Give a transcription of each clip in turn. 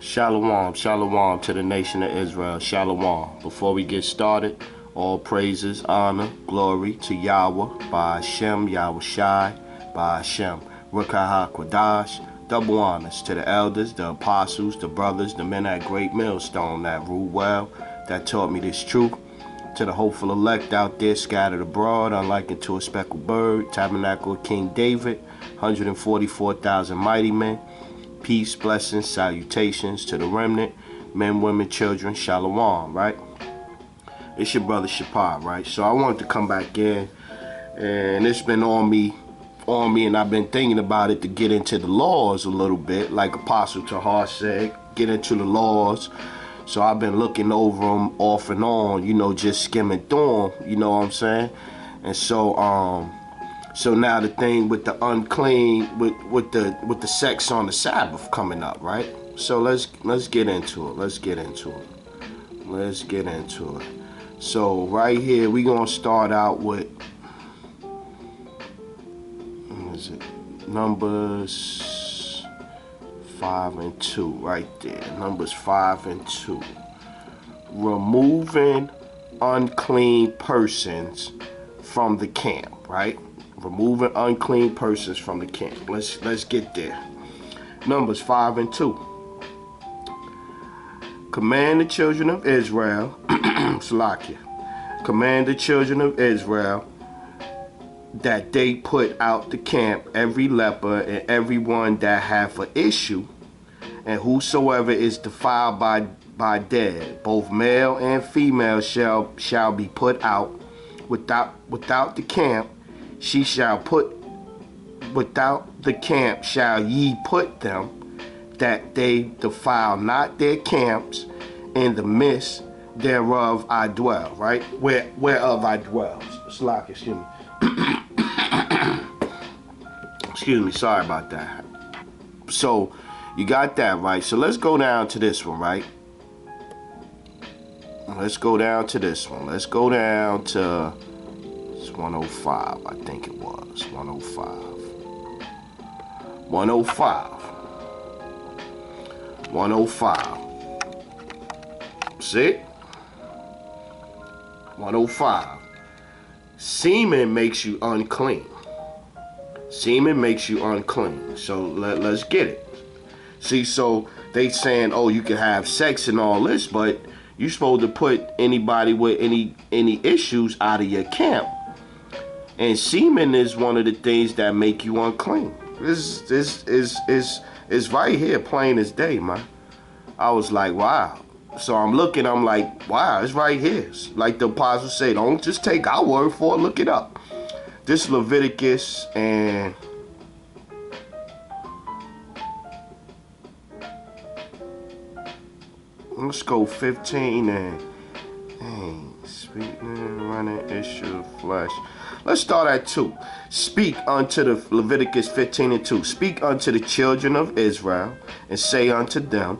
Shalom, shalom to the nation of Israel. Shalom. Before we get started, all praises, honor, glory to Yahweh, by Hashem, Yahweh Shai, by Hashem, Ruach HaKodesh. Double honors to the elders, the apostles, the brothers, the men at Great Millstone that rule well, that taught me this truth. To the hopeful elect out there scattered abroad, unlike unto a speckled bird, tabernacle of King David, 144,000 mighty men. Peace, blessings, salutations to the remnant, men, women, children, shalom, right? It's your brother Shapar, right? So I wanted to come back in, and it's been on me, and I've been thinking about it to get into the laws a little bit, like Apostle Tahar said, get into the laws. So I've been looking over them off and on, just skimming through them, you know what I'm saying? And so now the thing with the unclean, with the sex on the Sabbath coming up, right? So let's get into it. Let's get into it. So right here we're gonna start out with, what is it? Numbers 5 and 2, right there. Numbers 5 and 2. Removing unclean persons from the camp, right? Removing unclean persons from the camp. Let's get there. Numbers 5 and 2. Command the children of Israel, Salakia. Command the children of Israel that they put out the camp every leper and everyone that hath an issue, and whosoever is defiled by dead, both male and female shall be put out without the camp. She shall put without the camp shall ye put them, that they defile not their camps. In the midst thereof I dwell, right? Whereof I dwell. Slack, excuse me. Excuse me, sorry about that. So you got that, right? So let's go down to this one, right? Let's go down to this one. Let's go down to 105, I think it was. 105. 105. See? 105. Semen makes you unclean. Semen makes you unclean. So let's get it. See, so they saying, oh, you can have sex and all this, but you're supposed to put anybody with any issues out of your camp. And semen is one of the things that make you unclean. This is right here, plain as day, man. I was like, wow. So I'm looking, I'm like, wow, it's right here. It's like the apostle said, don't just take our word for it, look it up. This Leviticus, and let's go 15 and speaking, running, issue of flesh. Let's start at 2. Speak unto the Leviticus 15 and 2. Speak unto the children of Israel, and say unto them,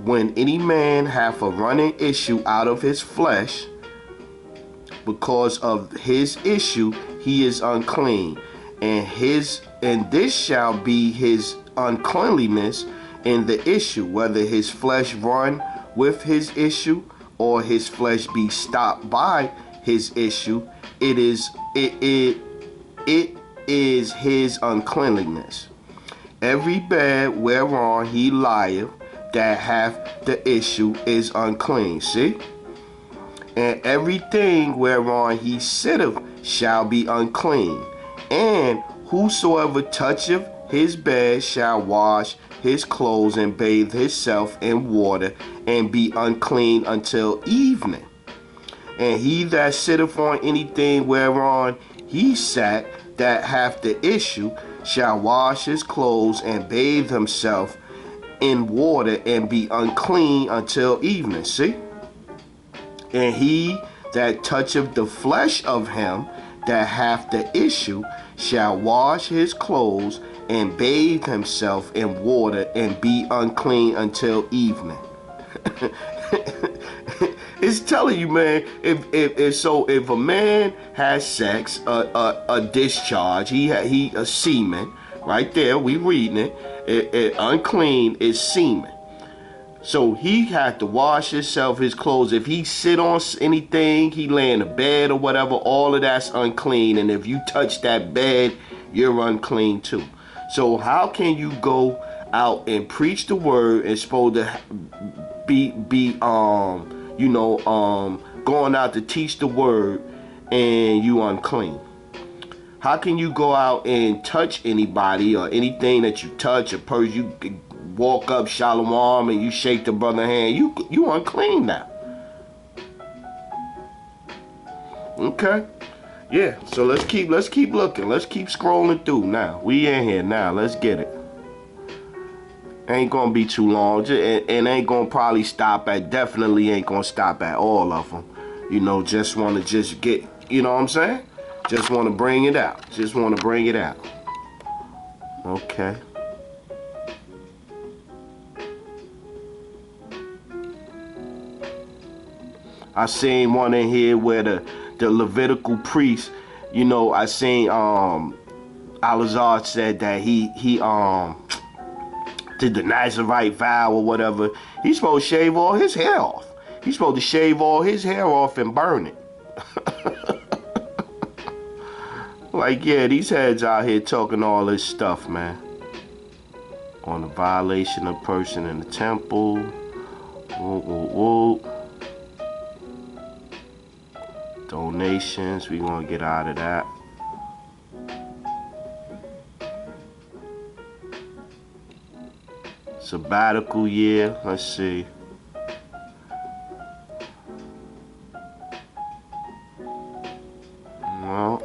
when any man hath a running issue out of his flesh, because of his issue he is unclean, and this shall be his uncleanliness in the issue, whether his flesh run with his issue, or his flesh be stopped by his issue. It is his uncleanliness. Every bed whereon he lieth that hath the issue is unclean. See? And everything whereon he sitteth shall be unclean. And whosoever toucheth his bed shall wash his clothes and bathe himself in water, and be unclean until evening. And he that sitteth on anything whereon he sat that hath the issue shall wash his clothes and bathe himself in water, and be unclean until evening. See? And he that toucheth the flesh of him that hath the issue shall wash his clothes and bathe himself in water, and be unclean until evening. It's telling you, man, if a man has sex, a discharge, he a semen, right there, we reading it, unclean is semen. So he had to wash himself, his clothes. If he sit on anything, he lay in a bed or whatever, all of that's unclean. And if you touch that bed, you're unclean too. So how can you go out and preach the word and supposed to be going out to teach the word and you unclean? How can you go out and touch anybody or anything that you touch, a person you walk up shalom and you shake the brother's hand? You unclean now. Okay. Yeah. So let's keep looking. Let's keep scrolling through now. We in here now. Let's get it. Ain't gonna be too long. And ain't gonna probably stop at. Definitely ain't gonna stop at all of them. Just want to just get. You know what I'm saying? Just want to bring it out. Just want to bring it out. Okay. I seen one in here where the Levitical priest, I seen Alazar said that he did the Nazarite vow or whatever. He's supposed to shave all his hair off. He's supposed to shave all his hair off and burn it. Like, yeah, these heads out here talking all this stuff, man. On the violation of person in the temple. Whoa. Donations, we gonna get out of that. Sabbatical year, let's see. Well,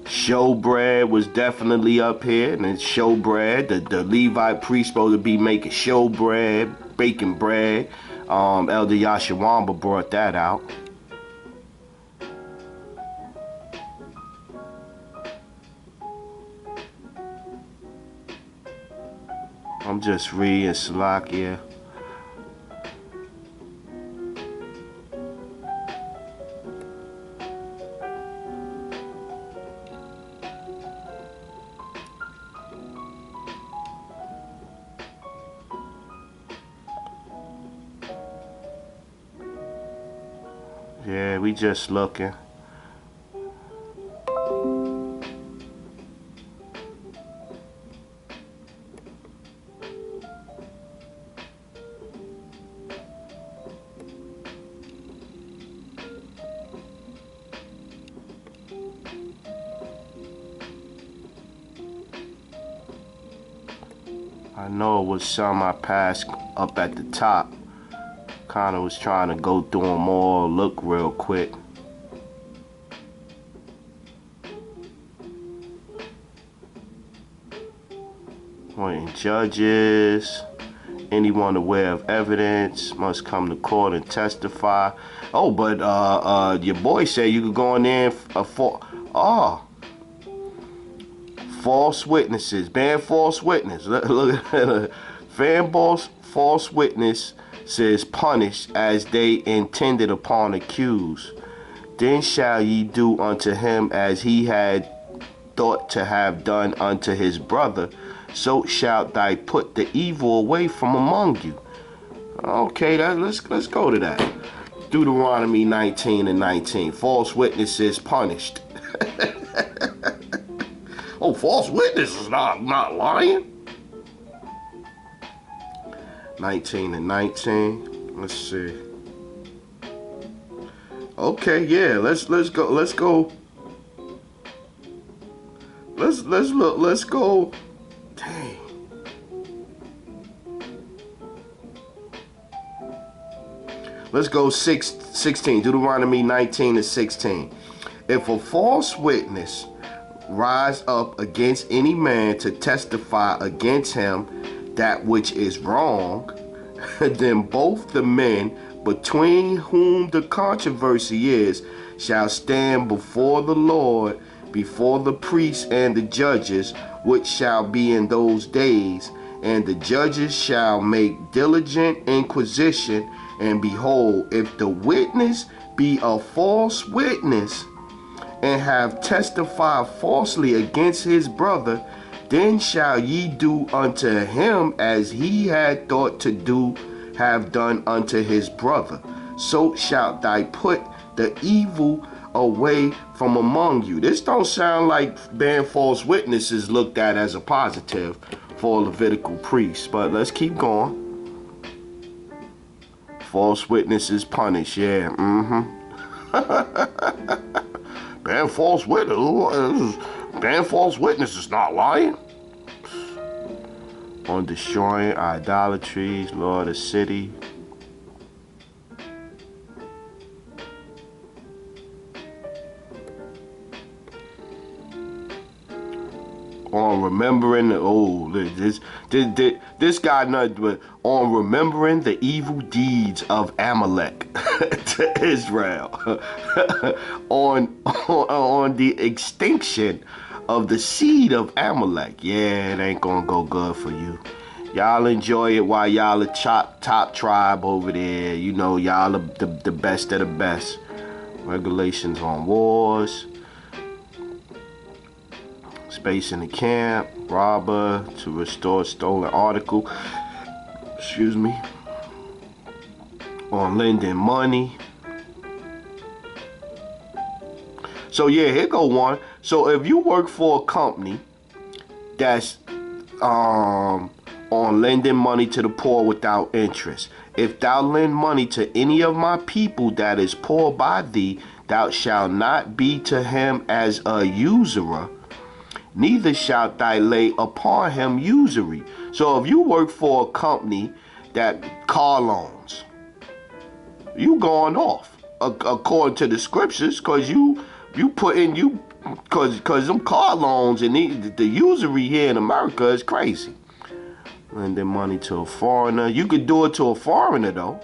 showbread was definitely up here, and then showbread, the Levite priest supposed to be making showbread, baking bread. Elder Yashawamba brought that out. I'm just reading Salakia. Yeah, we just looking. I know it was some I passed up at the top. Kind of was trying to go through them all, look real quick. Appointing judges. Anyone aware of evidence must come to court and testify. Oh, but your boy said you could go in there for false witnesses. Ban false witness. Look at it. False witness says punished as they intended upon accused. Then shall ye do unto him as he had thought to have done unto his brother. So shalt thou put the evil away from among you. Okay, let's go to that. Deuteronomy 19:19. False witnesses punished. Oh, false witness is not lying. 19:19. Let's see. Okay, yeah. Let's go. Let's go. Let's look. Let's go. Dang. Let's go 16. Deuteronomy 19:16. If a false witness rise up against any man to testify against him that which is wrong, then both the men between whom the controversy is shall stand before the Lord, before the priests and the judges, which shall be in those days. And the judges shall make diligent inquisition, and behold, if the witness be a false witness, and have testified falsely against his brother, then shall ye do unto him as he had thought to do, have done unto his brother. So shalt thou put the evil away from among you. This don't sound like bearing false witnesses looked at as a positive for a Levitical priest, but let's keep going. False witnesses punished, yeah, bearing false witness is not lying. On destroying idolatries, Lord, the city. On remembering this guy nothing but on remembering the evil deeds of Amalek to Israel, on the extinction of the seed of Amalek. Yeah, it ain't gonna go good for you. Y'all enjoy it while y'all a top tribe over there. You know, y'all are the best of the best. Regulations on wars. Space in the camp, robber to restore stolen article. Excuse me. On lending money. So yeah, here go one. So if you work for a company that's on lending money to the poor without interest, if thou lend money to any of my people that is poor by thee, thou shalt not be to him as a usurer, neither shalt thou lay upon him usury. So if you work for a company that car loans, you going off according to the scriptures, because you put in because them car loans and the usury here in America is crazy. Lending money to a foreigner. You could do it to a foreigner though.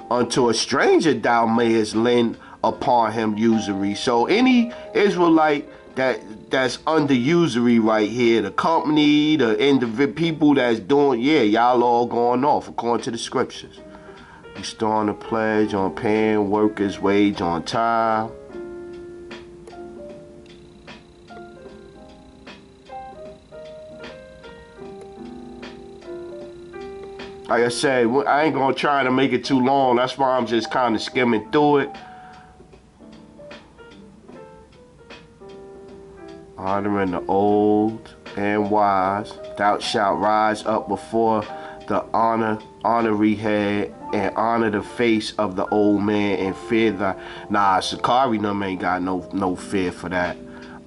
Unto a stranger thou mayest lend upon him usury. So any Israelite that's under usury right here, the company, the individual people that's doing, yeah, y'all all going off according to the scriptures. Restoring the pledge on paying workers' wage on time. Like I said, I ain't gonna try to make it too long. That's why I'm just kind of skimming through it. Honoring the old and wise, thou shalt rise up before the honorary head and honor the face of the old man and fear thy. Nah, Sakari them ain't got no fear for that.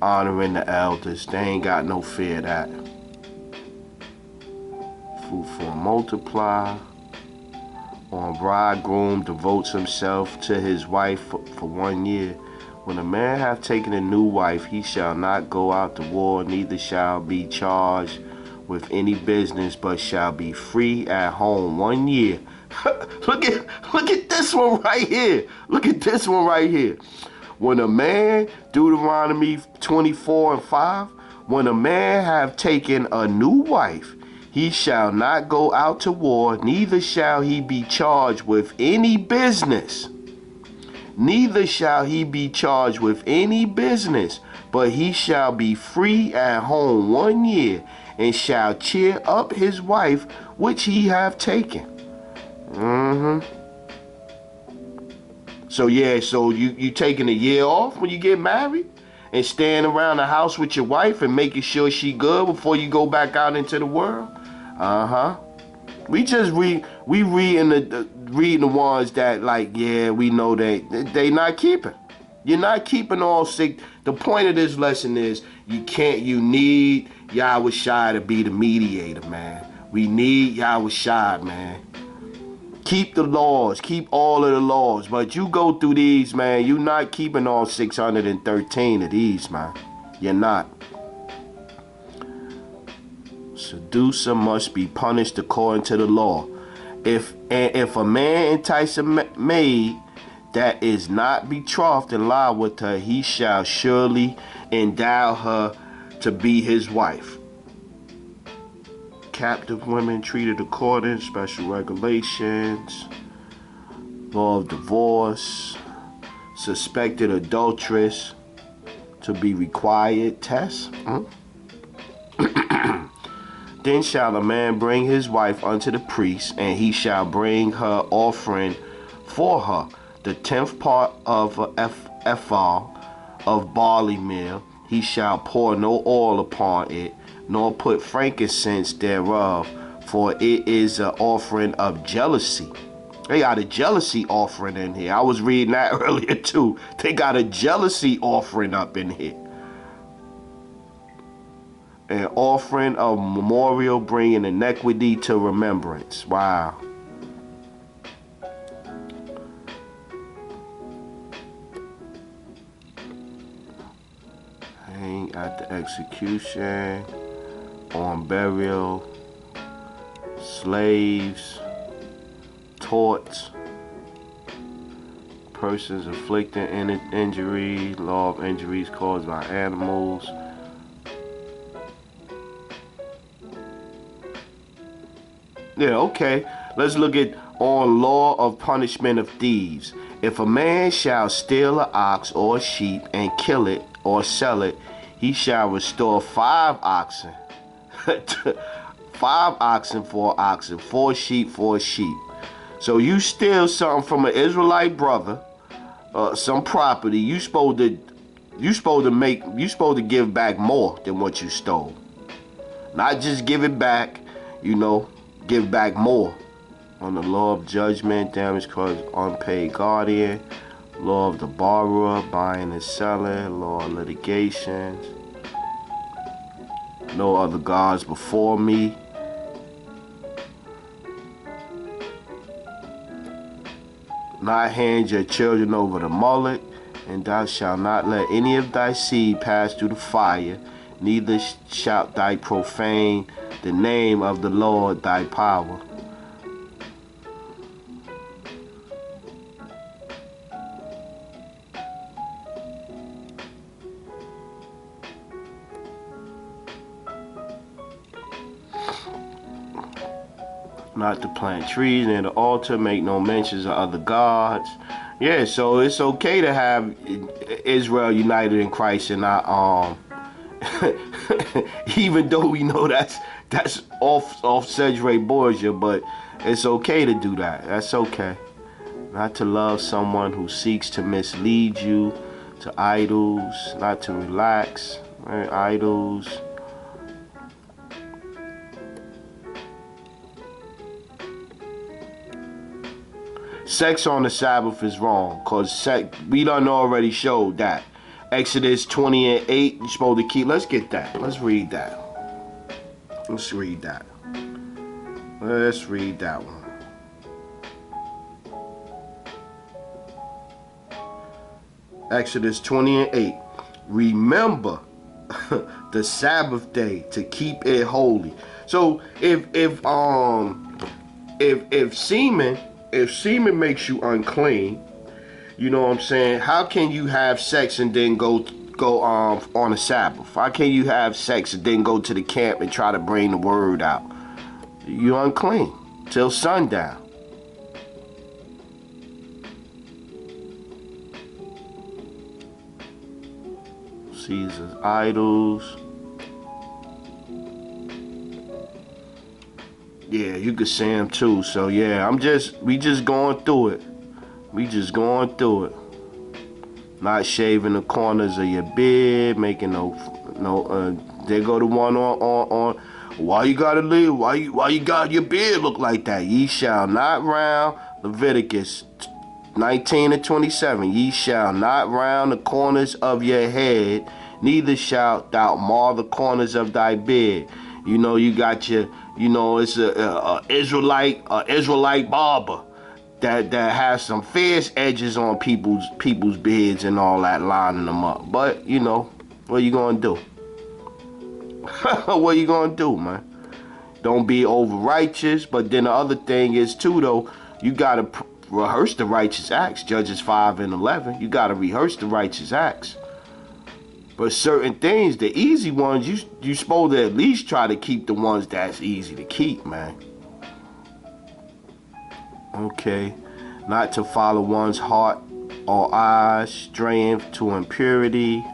Honoring the elders, they ain't got no fear of that. Fruitful multiply. On bridegroom devotes himself to his wife for 1 year. When a man hath taken a new wife, he shall not go out to war, neither shall be charged with any business, but shall be free at home 1 year. Look at this one right here. Look at this one right here. When a man, Deuteronomy 24:5, when a man have taken a new wife, he shall not go out to war, neither shall he be charged with any business. Neither shall he be charged with any business, but he shall be free at home 1 year, and shall cheer up his wife which he have taken. So yeah, so you taking a year off when you get married? And staying around the house with your wife and making sure she good before you go back out into the world? We just reading the ones that, like, yeah, we know they not keeping. You're not keeping all sick. The point of this lesson is you need Yahweh Shai to be the mediator, man. We need Yahweh Shai, man. Keep the laws, keep all of the laws, but you go through these, man, you're not keeping all 613 of these, man. You're not. Seducer must be punished according to the law. If a man entice a maid that is not betrothed and lie with her, he shall surely endow her to be his wife. Captive women treated according special regulations. Law of divorce. Suspected adulteress to be required test. Then shall a man bring his wife unto the priest, and he shall bring her offering for her, the 10th part of an ephah of barley meal. He shall pour no oil upon it, nor put frankincense thereof, for it is an offering of jealousy. They got a jealousy offering in here. I was reading that earlier too. They got a jealousy offering up in here. An offering of memorial, bringing iniquity to remembrance. Wow. Hang at the execution, on burial, slaves, torts, persons inflicting injury, law of injuries caused by animals. Yeah, okay. Let's look at on law of punishment of thieves. If a man shall steal an ox or a sheep and kill it or sell it, he shall restore 5 oxen. 5 oxen for oxen, 4 sheep for a sheep. So you steal something from an Israelite brother, some property, you supposed to give back more than what you stole. Not just give it back, give back more. On the law of judgment, damage caused unpaid guardian, law of the borrower, buying and selling, law of litigations, no other gods before me. Not hand your children over to Moloch, and thou shalt not let any of thy seed pass through the fire, neither shalt thou profane the name of the Lord thy power. Not to plant trees near the altar, make no mentions of other gods. Yeah, so it's okay to have Israel united in Christ and not even though we know that's off Cedric Borgia, but it's okay to do that. That's okay. Not to love someone who seeks to mislead you, to idols, not to relax, right? Idols. Sex on the Sabbath is wrong, because we done already showed that. Exodus 20:8, you're supposed to keep. Let's get that. Let's read that. Let's read that. Let's read that one. Exodus 20:8. Remember the Sabbath day to keep it holy. So if semen makes you unclean, you know what I'm saying? How can you have sex and then go on a Sabbath? How can you have sex and then go to the camp and try to bring the word out? You're unclean till sundown. Caesar's idols. Yeah, you could see him too. So yeah, we just going through it. We just going through it. Not shaving the corners of your beard, making they go to one on why you gotta leave? Why you got your beard look like that? Ye shall not round, Leviticus 19:27. Ye shall not round the corners of your head, neither shalt thou mar the corners of thy beard. You got your, it's a Israelite barber that has some fierce edges on people's beards and all that, lining them up. But what you gonna do? What you gonna do, man? Don't be over righteous. But then the other thing is too, though, you gotta rehearse the righteous acts. Judges 5:11. You gotta rehearse the righteous acts. But certain things, the easy ones, you supposed to at least try to keep the ones that's easy to keep, man. Okay, not to follow one's heart or eyes, straying to impurity.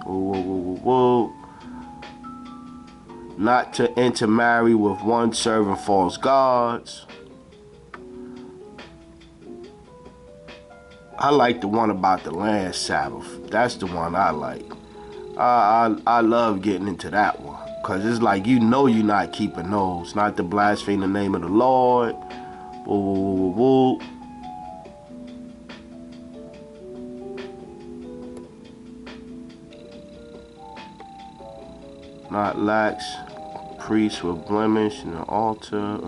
not to intermarry with one serving false gods. I like the one about the land Sabbath. That's the one I like. I love getting into that one. Because it's like, you know, you're not keeping those. Not to blaspheme the name of the Lord. Woo, woo, woo, woo. Not lax priest with blemish in the altar.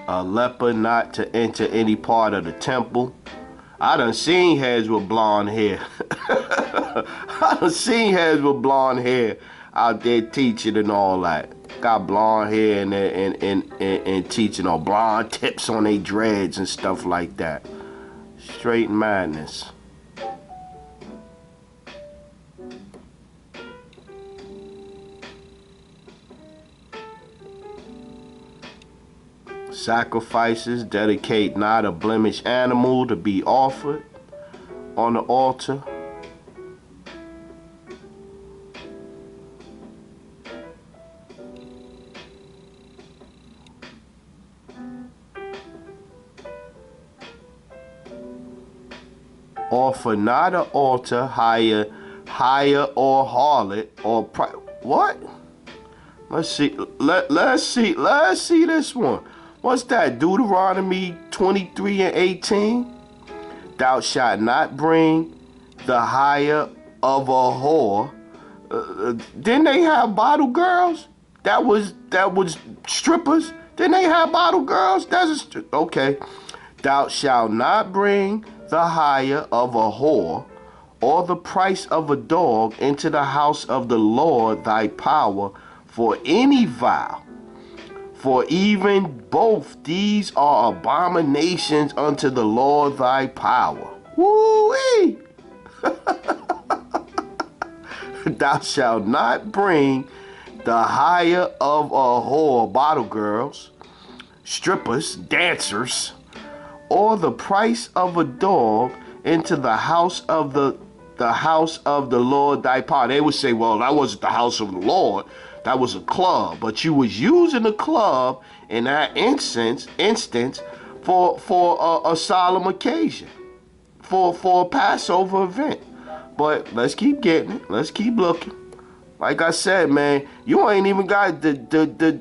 A leper not to enter any part of the temple. I done seen heads with blonde hair. I done seen heads with blonde hair out there teaching and all that. Got blonde hair and teaching, or blonde tips on their dreads and stuff like that. Straight madness. Sacrifices dedicate not a blemished animal to be offered on the altar. Offer not an altar higher or harlot or what? Let's see. Let's see this one. What's that? Deuteronomy 23 and 18. Thou shalt not bring the hire of a whore. Didn't they have bottle girls? That was strippers. Didn't they have bottle girls? Okay. Thou shalt not bring the hire of a whore or the price of a dog into the house of the Lord thy power for any vow. For even both these are abominations unto the Lord thy power. Woo-wee! Thou shalt not bring the hire of a whore, bottle girls, strippers, dancers, or the price of a dog into the house of the Lord thy power. They would say, well, that wasn't the house of the Lord. That was a club. But you was using a club in that instance for a solemn occasion, for a Passover event. But let's keep getting it. Let's keep looking. Like I said, man, you ain't even got the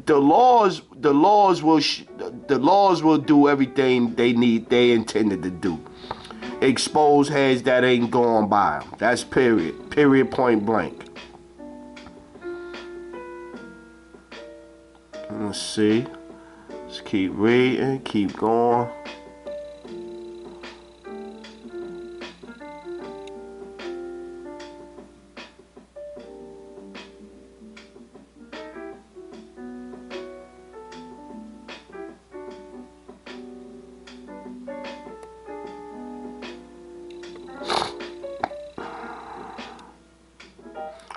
laws. The laws will do everything they intended to do. Expose heads that ain't going by them. That's period. Period, point blank. Let's see. Let's keep reading, keep going.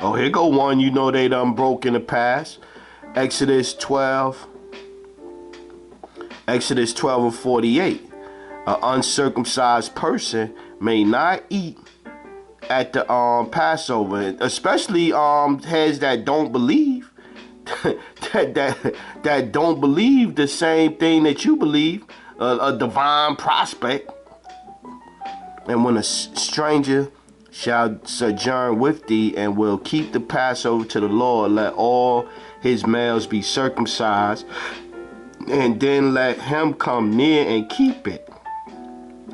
Oh, here go one you know they done broke in the past. Exodus 12 and 48. An uncircumcised person may not eat at the Passover, especially heads that don't believe that don't believe the same thing that you believe, a divine prospect. And when a stranger shall sojourn with thee and will keep the Passover to the Lord, let all his males be circumcised, and then let him come near and keep it.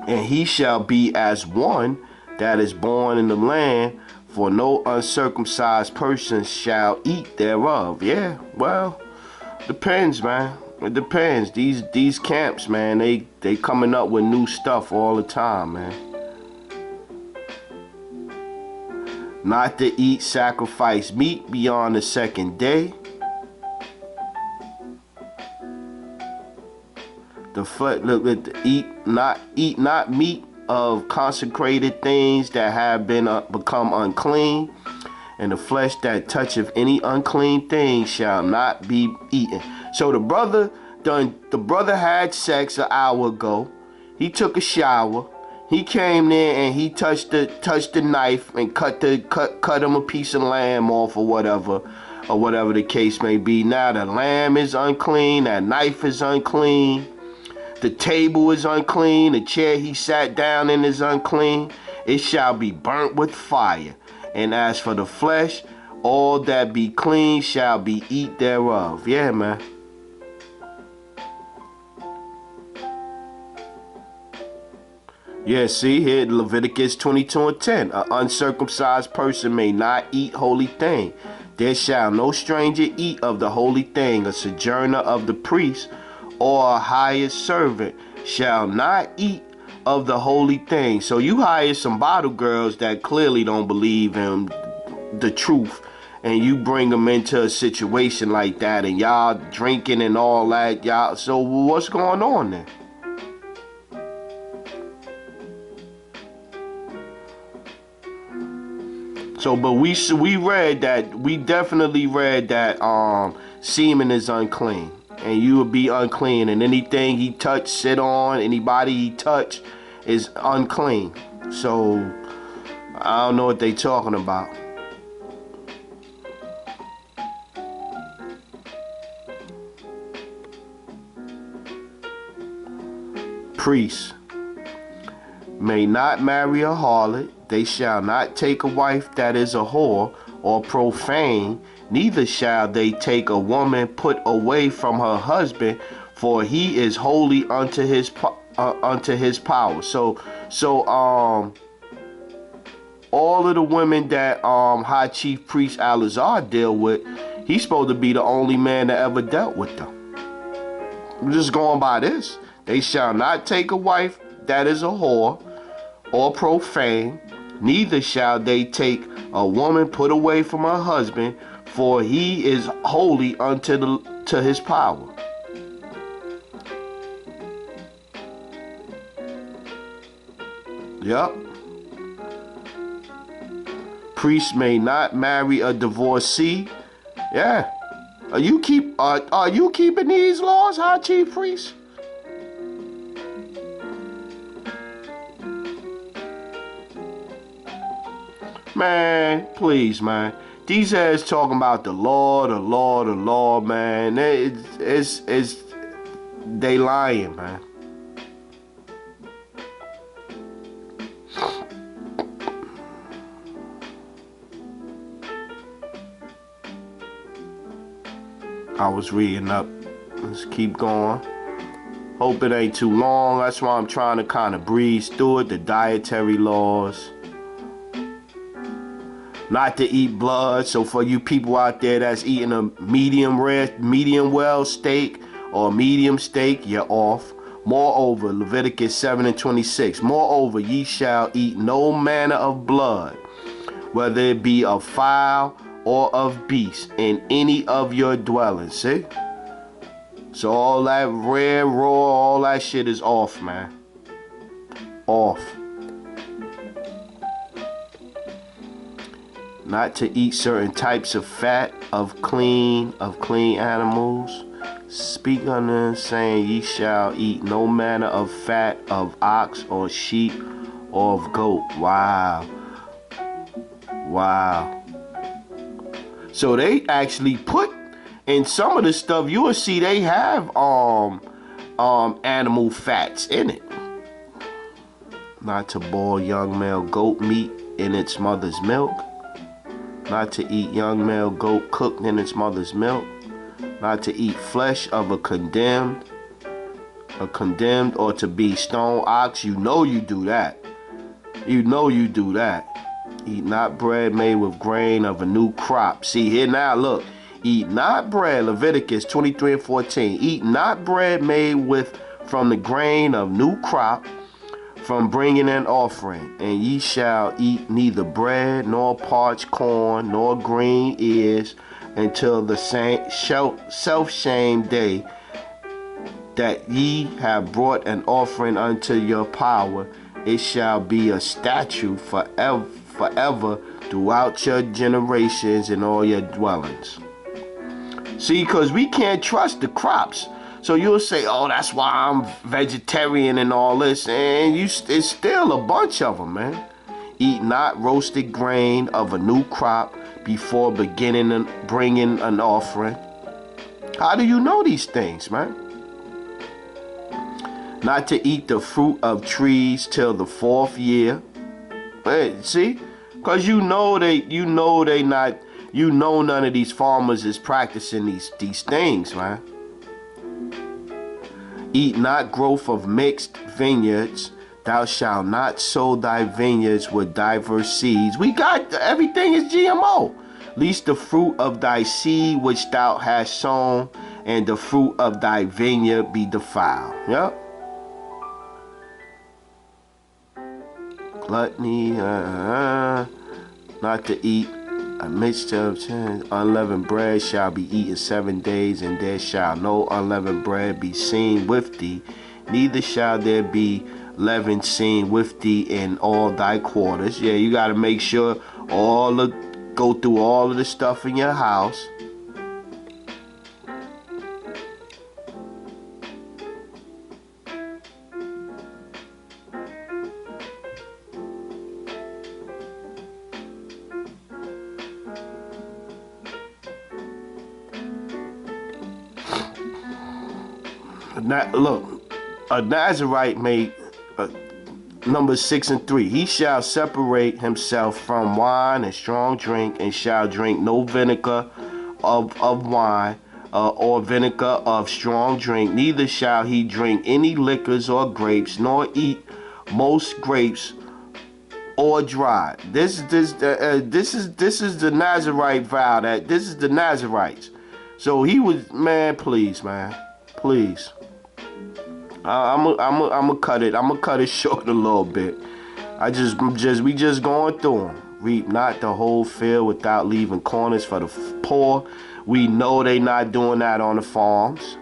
And he shall be as one that is born in the land, for no uncircumcised person shall eat thereof. Yeah, well, depends, man. It depends. These camps, man, they coming up with new stuff all the time, man. Not to eat sacrificed meat beyond the second day. Eat not meat of consecrated things that have been become unclean, and the flesh that toucheth any unclean thing shall not be eaten. So the brother the brother had sex an hour ago. He took a shower. He came there and he touched the knife and cut him a piece of lamb off or whatever the case may be. Now the lamb is unclean, that knife is unclean, the table is unclean, the chair he sat down in is unclean. It shall be burnt with fire. And as for the flesh, all that be clean shall be eat thereof. Yeah, man. Yeah, see here, Leviticus 22:10. An uncircumcised person may not eat holy thing. There shall no stranger eat of the holy thing. A sojourner of the priest or a hired servant shall not eat of the holy thing. So you hire some bottle girls that clearly don't believe in the truth, and you bring them into a situation like that, and y'all drinking and all that. Y'all, so what's going on there? So, but we definitely read that semen is unclean, and you would be unclean, and anything he touched, sit on, anybody he touched is unclean. So I don't know what they talking about. Priests may not marry a harlot. They shall not take a wife that is a whore or profane, neither shall they take a woman put away from her husband, for he is holy unto his power. So all of the women that High Chief Priest Alazar deal with, he's supposed to be the only man that ever dealt with them. I'm just going by this. They shall not take a wife that is a whore or profane, neither shall they take a woman put away from her husband, for he is holy unto his power. Yep. Priests may not marry a divorcee. Yeah. Are you keeping these laws, High Chief Priest? Man, please, man. These ass talking about the law, man. They lying, man. I was reading up. Let's keep going. Hope it ain't too long. That's why I'm trying to kind of breeze through it. The dietary laws. Not to eat blood. So for you people out there that's eating a medium well steak or medium steak, you're off. Moreover, Leviticus 7:26. Moreover, ye shall eat no manner of blood, whether it be of fowl or of beast, in any of your dwellings. See? So all that red, raw, all that shit is off, man. Off. Not to eat certain types of fat of clean animals. Speak unto them, saying, ye shall eat no manner of fat of ox or sheep or of goat. Wow. Wow. So they actually put in some of the stuff you will see they have animal fats in it. Not to boil young male goat meat in its mother's milk. Not to eat young male goat cooked in its mother's milk. Not to eat flesh of a condemned or to be stone ox. You know you do that. You know you do that. Eat not bread made with grain of a new crop. See here now, look. Eat not bread, Leviticus 23:14. Eat not bread made from the grain of new crop, from bringing an offering. And ye shall eat neither bread, nor parched corn, nor green ears, until the self-shame day that ye have brought an offering unto your power. It shall be a statute forever throughout your generations in all your dwellings. See, because we can't trust the crops. So you'll say, oh, that's why I'm vegetarian and all this. And it's still a bunch of them, man. Eat not roasted grain of a new crop before beginning and bringing an offering. How do you know these things, man? Not to eat the fruit of trees till the 4th year. Hey, see? Because you know none of these farmers is practicing these things, man. Eat not growth of mixed vineyards. Thou shalt not sow thy vineyards with diverse seeds. We got everything is GMO. Least the fruit of thy seed which thou hast sown, and the fruit of thy vineyard be defiled. Yep. Gluttony, not to eat a mixture of unleavened bread shall be eaten 7 days, and there shall no unleavened bread be seen with thee, neither shall there be leaven seen with thee in all thy quarters. Yeah, you got to make sure go through all of the stuff in your house. Look, a Nazarite made Numbers 6 and 3. He shall separate himself from wine and strong drink, and shall drink no vinegar of wine or vinegar of strong drink. Neither shall he drink any liquors or grapes, nor eat most grapes or dry. This is the Nazarite vow. That this is the Nazarites. So he was, man. Please, man. Please. I'm gonna cut it. I'm gonna cut it short a little bit. We just going through them. Reap not the whole field without leaving corners for the poor. We know they not doing that on the farms.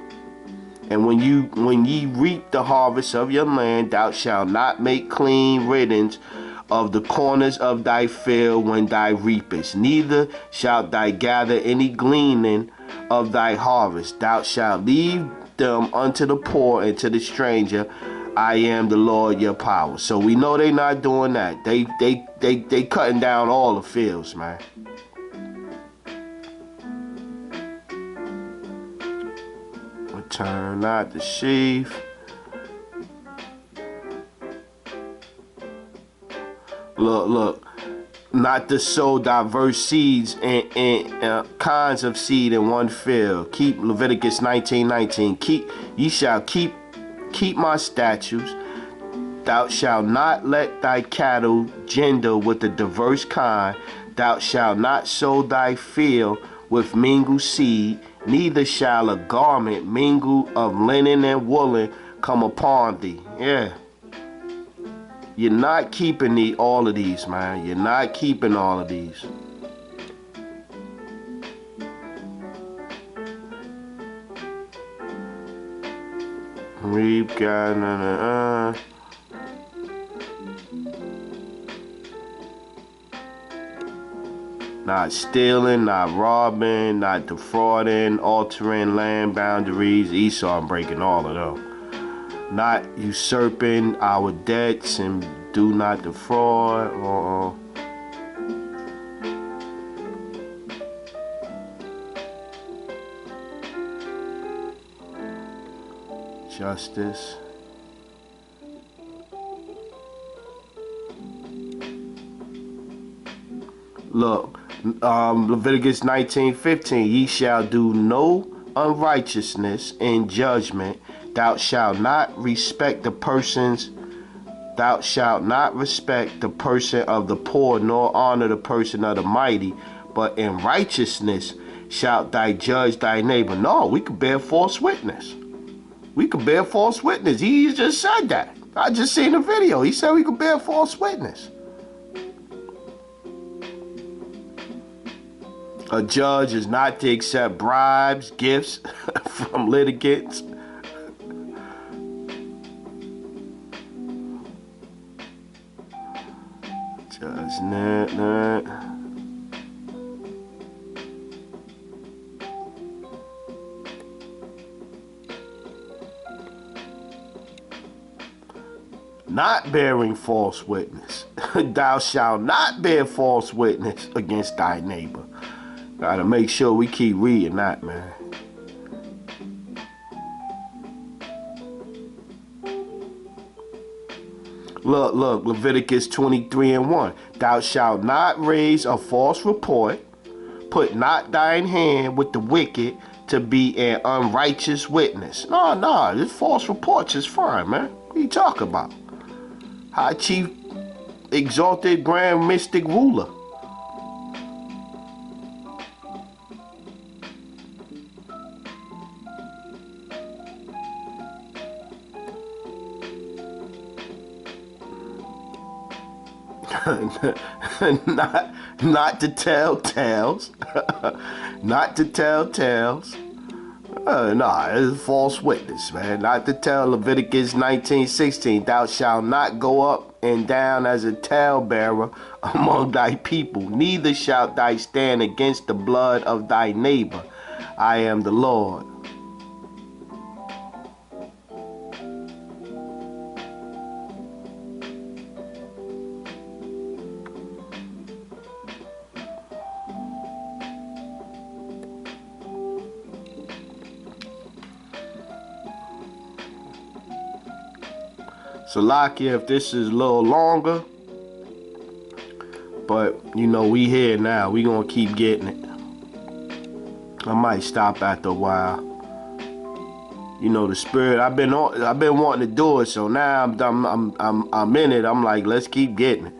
And when ye reap the harvest of your land, thou shalt not make clean riddance of the corners of thy field when thou reapest. Neither shalt thou gather any gleaning of thy harvest. Thou shalt leave them unto the poor and to the stranger. I am the Lord your power. So we know they not doing that. They cutting down all the fields, man. Return not the sheaf. Look. Not to sow diverse seeds and kinds of seed in one field. Keep Leviticus 19:19. Ye shall keep my statutes. Thou shalt not let thy cattle gender with a diverse kind. Thou shalt not sow thy field with mingled seed. Neither shall a garment mingle of linen and woolen come upon thee. Yeah. You're not keeping all of these, man. You're not keeping all of these. Reap, God, Not stealing, not robbing, not defrauding, altering land boundaries. Esau breaking all of them. Not usurping our debts and do not defraud. Justice. Look, Leviticus 19:15. Ye shall do no unrighteousness in judgment. Thou shalt not respect the persons. Thou shalt not respect the person of the poor, nor honor the person of the mighty. But in righteousness shalt thou judge thy neighbor. No, we could bear false witness. We could bear false witness. He just said that. I just seen a video. He said we could bear false witness. A judge is not to accept bribes, gifts from litigants. Judge not. not bearing false witness. Thou shalt not bear false witness against thy neighbor. Gotta make sure we keep reading that, man. Look, Leviticus 23:1. Thou shalt not raise a false report. Put not thine hand with the wicked to be an unrighteous witness. No, this false reports is fine, man. What are you talking about? High Chief, exalted grand mystic ruler. not to tell tales. Not to tell tales. It's a false witness, man. Not to tell. Leviticus 19:16. Thou shalt not go up and down as a talebearer among thy people, neither shalt thou stand against the blood of thy neighbor. I am the Lord. Salakia, if this is a little longer, but you know we here now. We gonna keep getting it. I might stop after a while. You know the spirit. I've been wanting to do it, so now I'm in it. I'm like, let's keep getting it.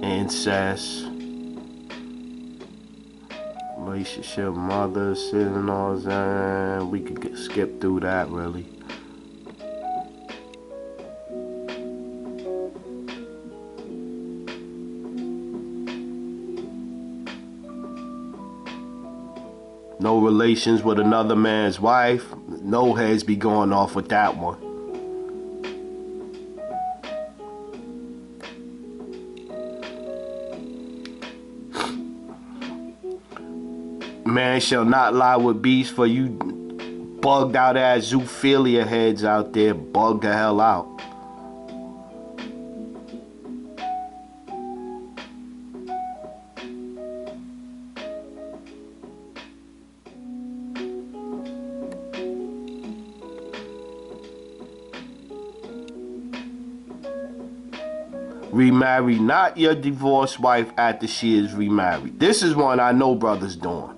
Incest, relationship, mother, sin, and all that. We could skip through that, really. No relations with another man's wife. No heads be going off with that one. Man shall not lie with beasts, for you bugged out ass zoophilia heads out there. Bug the hell out. Remarry not your divorced wife after she is remarried. This is one I know brothers doing.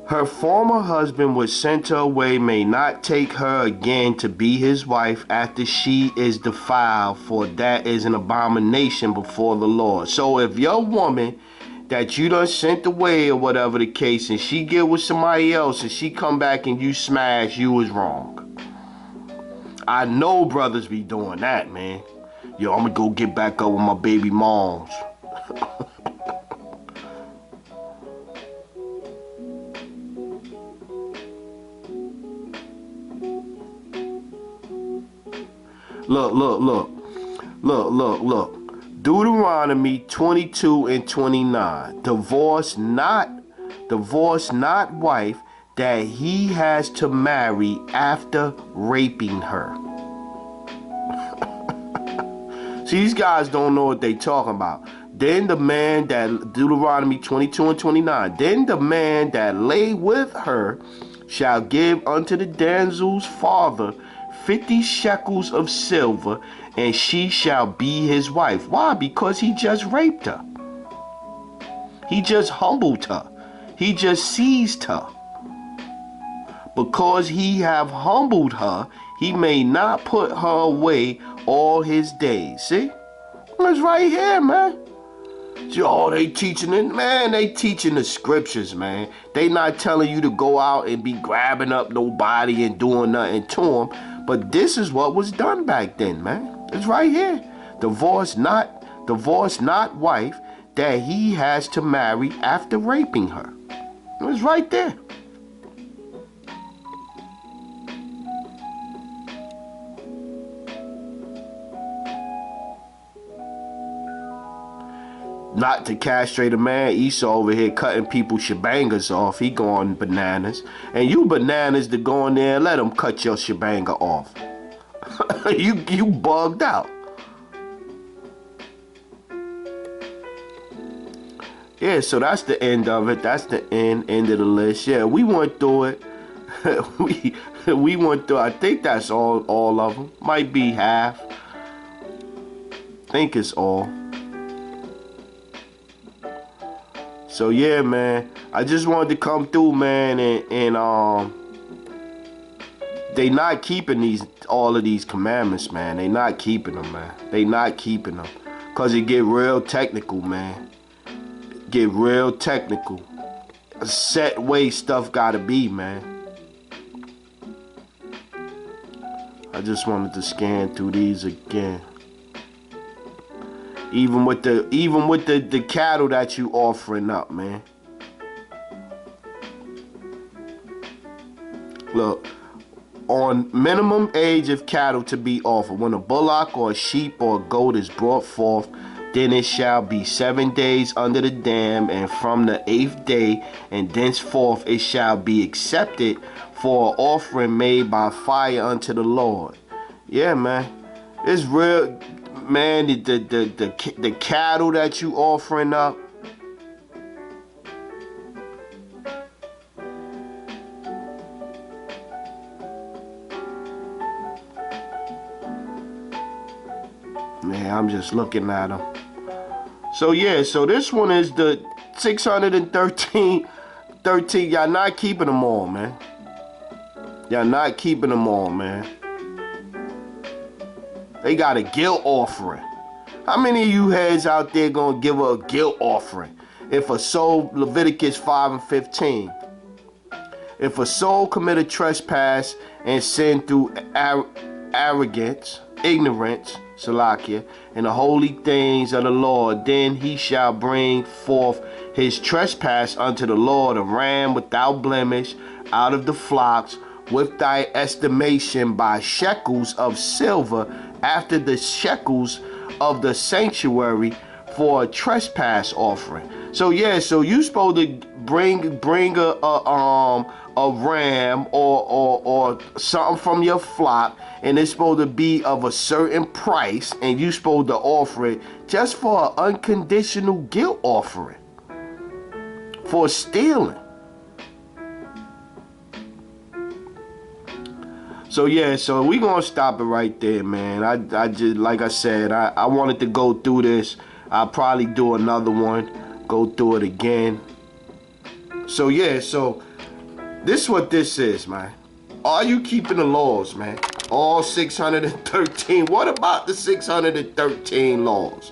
Her former husband which sent her away may not take her again to be his wife after she is defiled, for that is an abomination before the Lord. So if your woman that you done sent away or whatever the case, and she get with somebody else and she come back and you smash, you was wrong. I know brothers be doing that, man. Yo, I'm gonna go get back up with my baby moms. Look. Deuteronomy 22:29. Divorce not wife that he has to marry after raping her. See, these guys don't know what they talking about. Then the man that, Deuteronomy 22:29, then the man that lay with her shall give unto the damsel's father 50 shekels of silver, and she shall be his wife. Why? Because he just raped her. He just humbled her. He just seized her. Because he have humbled her, he may not put her away all his days. See? It's right here, man. Oh, they teaching it, man. They teaching the scriptures, man. They not telling you to go out and be grabbing up nobody and doing nothing to them. But this is what was done back then, man. It's right here. Divorce not wife that he has to marry after raping her. It's right there. not to castrate a man. Esau over here cutting people's shebangas off. He going bananas. And you bananas to go in there and let him cut your shebanga off. you bugged out. Yeah, so that's the end of it. That's the end of the list. Yeah, we went through it. we went through. I think that's all of them. Might be half. I think it's all. So yeah, man. I just wanted to come through, man, and they not keeping all of these commandments, man. They not keeping them, man. They not keeping them, cause it get real technical, man. Get real technical. A set way stuff gotta be, man. I just wanted to scan through these again. Even with the cattle that you offering up, man. Look, on minimum age of cattle to be offered, when a bullock or a sheep or a goat is brought forth, then it shall be 7 days under the dam, and from the 8th day and thenceforth it shall be accepted for an offering made by fire unto the Lord. Yeah, man. It's real, man. The cattle that you offering up, man, I'm just looking at them. So yeah, so this one is the 613. Y'all not keeping them all, man. Y'all not keeping them all, man. They got a guilt offering. How many of you heads out there gonna give a guilt offering? If a soul, Leviticus 5:15. If a soul commit a trespass and sin through arrogance, ignorance, Salakia, in the holy things of the Lord, then he shall bring forth his trespass unto the Lord, a ram without blemish out of the flocks, with thy estimation by shekels of silver, after the shekels of the sanctuary, for a trespass offering. So yeah, so you supposed to bring a ram or something from your flock, and it's supposed to be of a certain price, and you supposed to offer it just for an unconditional guilt offering for stealing. So yeah, so we gonna stop it right there, man. I just, like I said, I wanted to go through this. I'll probably do another one, go through it again. So yeah, so this is what this is, man. Are you keeping the laws, man? All 613. What about the 613 laws?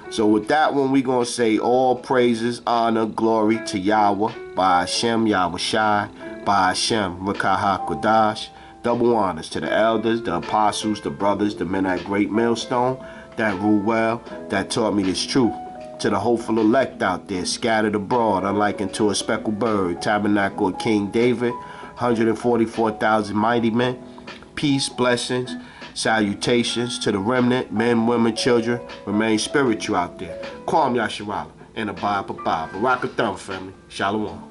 So with that one, we gonna say all praises, honor, glory to Yahweh, by Hashem, Yahweh Shai, by Hashem, Rakaha Kodash. Double honors to the elders, the apostles, the brothers, the men at Great Millstone that rule well, that taught me this truth. To the hopeful elect out there, scattered abroad, unlike unto a speckled bird, tabernacle of King David, 144,000 mighty men. Peace, blessings, salutations to the remnant, men, women, children. Remain spiritual out there. Kwam Yasharala and Abba Baba. Barakatham, family. Shalom.